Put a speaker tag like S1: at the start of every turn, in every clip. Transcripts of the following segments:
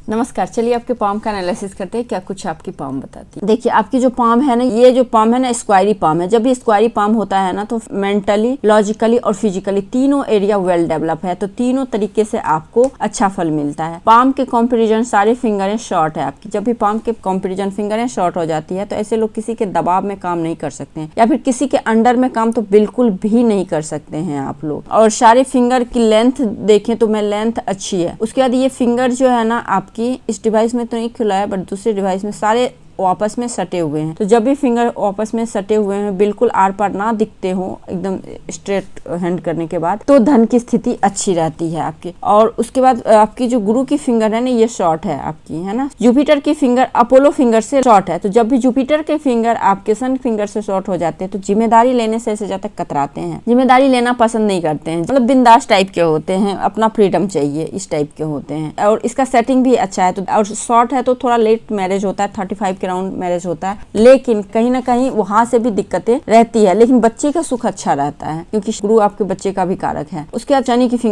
S1: नमस्कार। चलिए आपके पाम का एनालिसिस करते हैं, क्या कुछ आपकी पाम बताती है। देखिए आपकी जो पाम है ना, ये जो पाम है ना स्क्वायरी पाम है। जब भी स्क्वायरी पाम होता है ना तो मेंटली, लॉजिकली और फिजिकली तीनों एरिया वेल डेवलप है, तो तीनों तरीके से आपको अच्छा फल मिलता है। पाम के कंपैरिजन सारे फिंगरें शॉर्ट है आपकी। जब भी पाम के कंपैरिजन फिंगरें शॉर्ट हो जाती है तो ऐसे लोग किसी के दबाव में काम नहीं कर सकते हैं, या फिर किसी के अंडर में काम तो बिल्कुल भी नहीं कर सकते हैं आप लोग। और सारे फिंगर की लेंथ देखें तो मैं लेंथ अच्छी है। उसके बाद ये फिंगर जो है ना आपकी इस डिवाइस में तो नहीं खुला है, बट दूसरे डिवाइस में सारे आपस में सटे हुए हैं। तो जब भी फिंगर आपस में सटे हुए हैं, बिल्कुल आर पार ना दिखते हो, एकदम स्ट्रेट हैंड करने के बाद, तो धन की स्थिति अच्छी रहती है आपकी। और उसके बाद आपकी जो गुरु की फिंगर है ना, ये शॉर्ट है आपकी, है ना। जुपिटर की फिंगर अपोलो फिंगर से शॉर्ट है, तो जब भी जुपिटर के फिंगर आपके सन फिंगर से शॉर्ट हो जाते हैं तो जिम्मेदारी लेने से ऐसे ज्यादा कतराते हैं, जिम्मेदारी लेना पसंद नहीं करते हैं, मतलब बिंदास टाइप के होते हैं, अपना फ्रीडम चाहिए इस टाइप के होते हैं। और इसका सेटिंग भी अच्छा है, तो और शॉर्ट है तो थोड़ा लेट मैरिज होता है, 35 राउंड मैरिज होता है, लेकिन कहीं ना कहीं वहां से भी दिक्कतें रहती है, लेकिन बच्चे का सुख अच्छा रहता है क्योंकि गुरु आपके बच्चे का भी कारक है। उसके बाद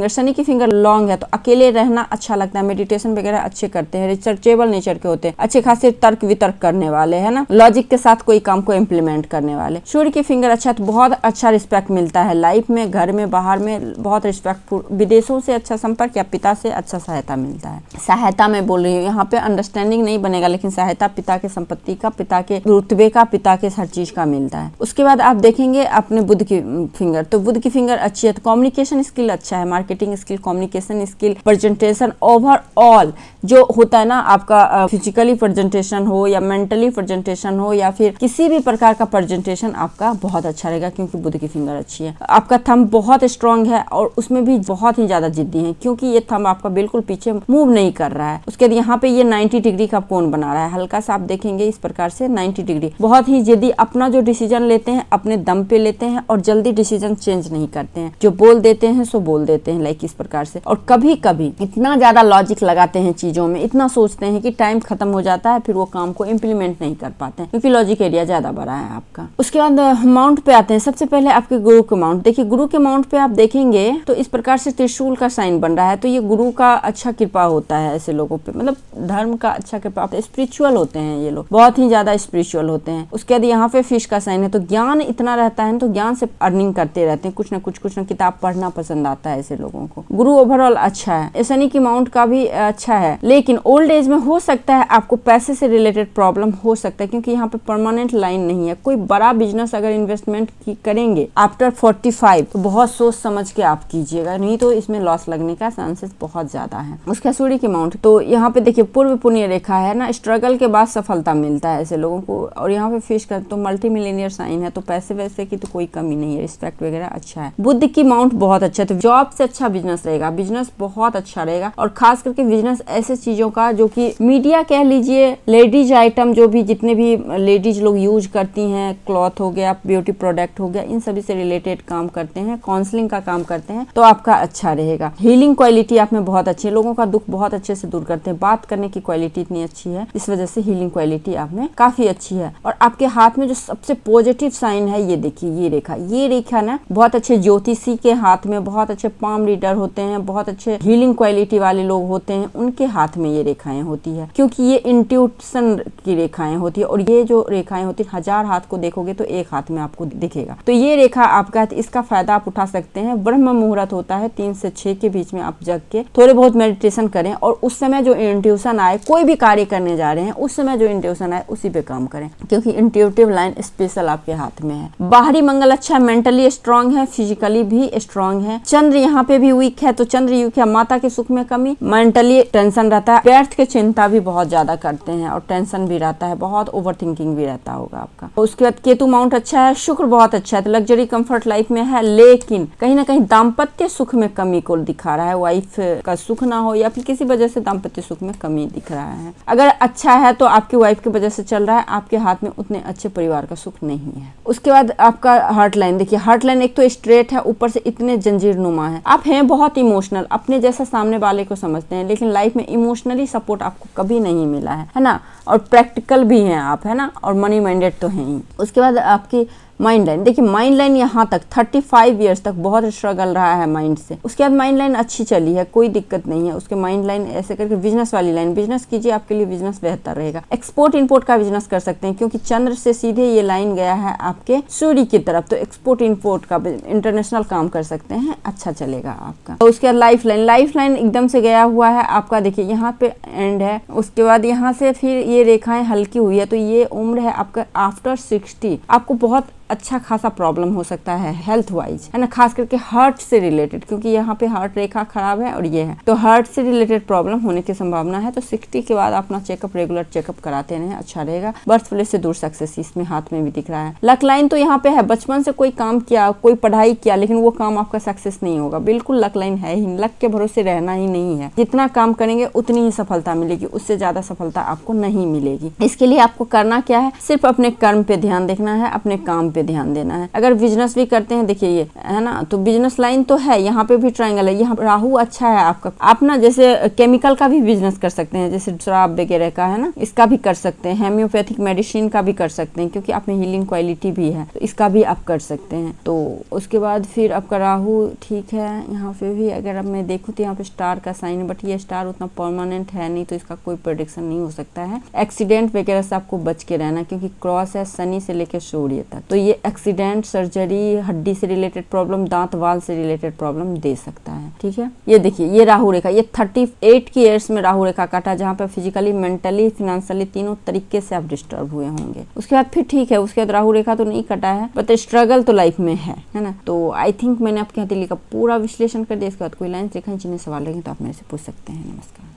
S1: शनि की फिंगर लॉन्ग है, तो अकेले रहना अच्छा लगता है, मेडिटेशन वगैरह अच्छे करते हैं, रिसर्चेबल नेचर के होते हैं, अच्छे खासे तर्क वितर्क करने वाले है ना, लॉजिक के साथ कोई काम को इम्प्लीमेंट करने वाले। सूर्य की फिंगर अच्छा है, तो बहुत अच्छा रिस्पेक्ट मिलता है लाइफ में, घर में, बाहर में, बहुत रिस्पेक्टफुल, विदेशों से अच्छा संपर्क या पिता से अच्छा सहायता मिलता है। सहायता मैं बोल रही हूँ, यहाँ पे अंडरस्टैंडिंग नहीं बनेगा, लेकिन सहायता पिता के संपत्ति का, पिता के रुतबे का, पिता के हर चीज का मिलता है। उसके बाद आप देखेंगे अपने बुध की फिंगर, तो बुध की फिंगर अच्छी है, तो कम्युनिकेशन स्किल अच्छा है, marketing skill, communication skill, presentation, overall जो होता है ना आपका, फिजिकली प्रेजेंटेशन हो या मेंटली प्रेजेंटेशन हो या फिर किसी भी प्रकार का प्रेजेंटेशन आपका बहुत अच्छा रहेगा क्योंकि बुध की फिंगर अच्छी है। आपका थंब बहुत स्ट्रांग है और उसमें भी बहुत ही ज्यादा जिद्दी है क्योंकि ये थंब आपका बिल्कुल पीछे मूव नहीं कर रहा है। उसके बाद यहाँ पे ये 90 डिग्री का कोण बना रहा है, हल्का सा आप देखेंगे इस प्रकार से 90 डिग्री। बहुत ही यदि अपना जो डिसीजन लेते हैं अपने दम पे लेते हैं और जल्दी डिसीजन चेंज नहीं करते हैं, जो बोल देते हैं सो बोल देते हैं, लाइक इस प्रकार से। और कभी कभी इतना ज्यादा लॉजिक लगाते हैं चीजों में, इतना सोचते हैं कि टाइम खत्म हो जाता है, फिर वो काम को इम्प्लीमेंट नहीं कर पाते हैं क्योंकि लॉजिक एरिया ज्यादा बड़ा है आपका। उसके बाद माउंट पे आते हैं। सबसे पहले आपके गुरु के माउंट देखिए, गुरु के माउंट पे आप देखेंगे तो इस प्रकार से त्रिशूल का साइन बन रहा है, तो ये गुरु का अच्छा कृपा होता है ऐसे लोगों पे, मतलब धर्म का अच्छा कृपा, स्पिरिचुअल होते हैं ये लोग, बहुत ही ज्यादा स्पिरिचुअल होते हैं। उसके बाद यहाँ पे फिश का साइन है, तो ज्ञान इतना रहता है, तो ज्ञान से अर्निंग करते रहते हैं, कुछ ना किताब पढ़ना पसंद आता है ऐसे लोगों को। गुरु ओवरऑल अच्छा है, शनि की माउंट का भी अच्छा है, लेकिन ओल्ड एज में हो सकता है आपको पैसे से रिलेटेड प्रॉब्लम हो सकता है क्योंकि यहाँ पे परमानेंट लाइन नहीं है। कोई बड़ा बिजनेस अगर इन्वेस्टमेंट करेंगे आफ्टर 45 तो बहुत सोच समझ के आप कीजिएगा, नहीं तो इसमें लॉस लगने का चांसेस बहुत ज्यादा है। उसका सूर्य की माउंट, तो यहाँ पे देखिए पूर्व पुण्य रेखा है ना, स्ट्रगल के बाद सफलता मिलता है ऐसे लोगों को। और यहाँ पे फिश का तो मल्टी मिलियनियर साइन है, तो पैसे वैसे की तो कोई कमी नहीं है, रिस्पेक्ट वगैरह अच्छा है। बुध की माउंट बहुत अच्छा है, तो जॉब से अच्छा बिजनेस रहेगा, बिजनेस बहुत अच्छा रहेगा। और खास करके बिजनेस ऐसे चीजों का जो कि मीडिया कह लीजिए, लेडीज आइटम जो भी जितने भी लेडीज लोग यूज करती हैं, क्लॉथ हो गया, ब्यूटी प्रोडक्ट हो गया, इन सभी से रिलेटेड काम करते हैं, काउंसलिंग का काम करते हैं, तो आपका अच्छा रहेगा। हीलिंग क्वालिटी आप में बहुत अच्छी है, लोगों का दुख बहुत अच्छे से दूर करते हैं, बात करने की क्वालिटी इतनी अच्छी है, इस वजह से हीलिंग क्वालिटी आप में काफी अच्छी है। और आपके हाथ में जो सबसे पॉजिटिव साइन है, ये देखिए ये रेखा ना बहुत अच्छे ज्योतिषी के हाथ में, बहुत अच्छे पाम रीडर होते हैं, बहुत अच्छे हीलिंग क्वालिटी वाले लोग होते हैं, उनके हाथ में ये रेखाएं होती है क्योंकि ये इंट्यूशन की रेखाएं होती है। और ये जो रेखाएं होती है, 1000 हाथ को देखोगे तो एक हाथ में आपको दिखेगा, तो ये रेखा आपका है, इसका फायदा आप उठा सकते हैं। ब्रह्म मुहूर्त होता है 3 से 6 के बीच में, आप जग के थोड़े बहुत मेडिटेशन करें और उस समय जो इंट्यूशन आए, कोई भी कार्य करने जा रहे हैं उस समय जो इंट्यूशन आए उसी पे काम करें क्योंकि इंट्यूटिव लाइन स्पेशल आपके हाथ में है। बाहरी मंगल अच्छा है, मेंटली स्ट्रांग है, फिजिकली भी स्ट्रांग है। चंद्र यहाँ पे भी वीक है, तो चंद्र वीक है, माता के सुख में कमी, मेंटली टेंशन रहता है, व्यर्थ की चिंता भी बहुत ज्यादा करते हैं और टेंशन भी रहता है, बहुत ओवर थिंकिंग भी रहता होगा आपका। उसके बाद केतु माउंट अच्छा है, शुक्र बहुत अच्छा है, तो लग्जरी कंफर्ट लाइफ में है, लेकिन कहीं ना कहीं दाम्पत्य सुख में कमी को दिखा रहा है, वाइफ का सुख ना हो या फिर किसी वजह से दाम्पत्य सुख में कमी दिख रहा है। अगर अच्छा है तो आपकी वाइफ की वजह से चल रहा है, आपके हाथ में उतने अच्छे परिवार का सुख नहीं है। उसके बाद आपका हार्ट लाइन देखिए, हार्ट लाइन एक तो स्ट्रेट है, ऊपर से इतने जंजीर नुमा है। आप हैं बहुत इमोशनल, अपने जैसा सामने वाले को समझते हैं, लेकिन लाइफ में इमोशनली सपोर्ट आपको कभी नहीं मिला है ना। और प्रैक्टिकल भी हैं आप, है ना, और मनी माइंडेड तो हैं ही। उसके बाद आपकी माइंड लाइन, देखिए माइंड लाइन यहाँ तक 35 ईयर्स तक बहुत स्ट्रगल रहा है माइंड से। उसके बाद माइंड लाइन अच्छी चली है, कोई दिक्कत नहीं है। उसके माइंड लाइन ऐसे करके बिजनेस वाली लाइन, बिजनेस कीजिए, आपके लिए बिजनेस बेहतर रहेगा। एक्सपोर्ट इंपोर्ट का बिजनेस कर सकते हैं क्योंकि चंद्र से सीधे ये लाइन गया है आपके सूर्य की तरफ, तो एक्सपोर्ट इंपोर्ट का इंटरनेशनल काम कर सकते हैं, अच्छा चलेगा आपका। तो उसके बाद लाइफ लाइन, लाइफ लाइन एकदम से गया हुआ है आपका, देखिए यहाँ पे एंड है। उसके बाद यहाँ से फिर ये रेखाएं हल्की हुई है, तो ये उम्र है आपका आफ्टर 60। आपको बहुत अच्छा खासा प्रॉब्लम हो सकता है हेल्थ वाइज, है ना, खास करके हार्ट से रिलेटेड, क्योंकि यहाँ पे हार्ट रेखा खराब है और ये है, तो हार्ट से रिलेटेड प्रॉब्लम होने की संभावना है। तो 60 के बाद अपना चेकअप, रेगुलर चेकअप कराते रहें, अच्छा रहेगा। बर्थ प्लेस से दूर सक्सेस इसमें हाथ में भी दिख रहा है। लक लाइन तो यहाँ पे है, बचपन से कोई काम किया, कोई पढ़ाई किया, लेकिन वो काम आपका सक्सेस नहीं होगा, बिल्कुल लक लाइन है ही, लक के भरोसे रहना ही नहीं है। जितना काम करेंगे उतनी ही सफलता मिलेगी, उससे ज्यादा सफलता आपको नहीं मिलेगी। इसके लिए आपको करना क्या है, सिर्फ अपने कर्म पे ध्यान देखना है, अपने काम पे ध्यान देना है। अगर बिजनेस भी करते हैं, देखिए ये है ना, तो बिजनेस लाइन तो है, यहाँ पे भी ट्रायंगल है, यहाँ राहु अच्छा है आपका। आप ना जैसे केमिकल का भी बिजनेस कर सकते हैं, जैसे शराब वगैरह का, है ना, इसका भी कर सकते हैं। हेम्योपैथिक मेडिसिन का भी कर सकते हैं क्योंकि आप में हीलिंग क्वालिटी भी है, तो इसका भी आप कर सकते हैं। तो उसके बाद फिर आपका राहु ठीक है। यहाँ पे भी अगर अब मैं देखूँ तो यहाँ पे स्टार का साइन है, बट ये स्टार उतना परमानेंट है नहीं, तो इसका कोई प्रेडिक्शन नहीं हो सकता है। एक्सीडेंट वगैरह से आपको बच के रहना, क्योंकि क्रॉस है शनि से लेकर सूर्य तक, तो ये एक्सीडेंट, सर्जरी, हड्डी से रिलेटेड प्रॉब्लम, दांत वाल से रिलेटेड प्रॉब्लम दे सकता है। ठीक है, ये देखिए ये राहु रेखा, ये 38 की एज में राहु रेखा काटा, जहाँ पे फिजिकली, मेंटली, फिनेंशियली तीनों तरीके से आप डिस्टर्ब हुए होंगे। उसके बाद फिर ठीक है, उसके बाद राहु रेखा तो नहीं कटा है, बट स्ट्रगल तो लाइफ में है ना। तो आई थिंक मैंने आपके हथेली का पूरा विश्लेषण कर दिया। इसके बाद कोई लाइन रेखा जिन्हें सवाल रखें तो आप मेरे से पूछ सकते हैं। नमस्कार।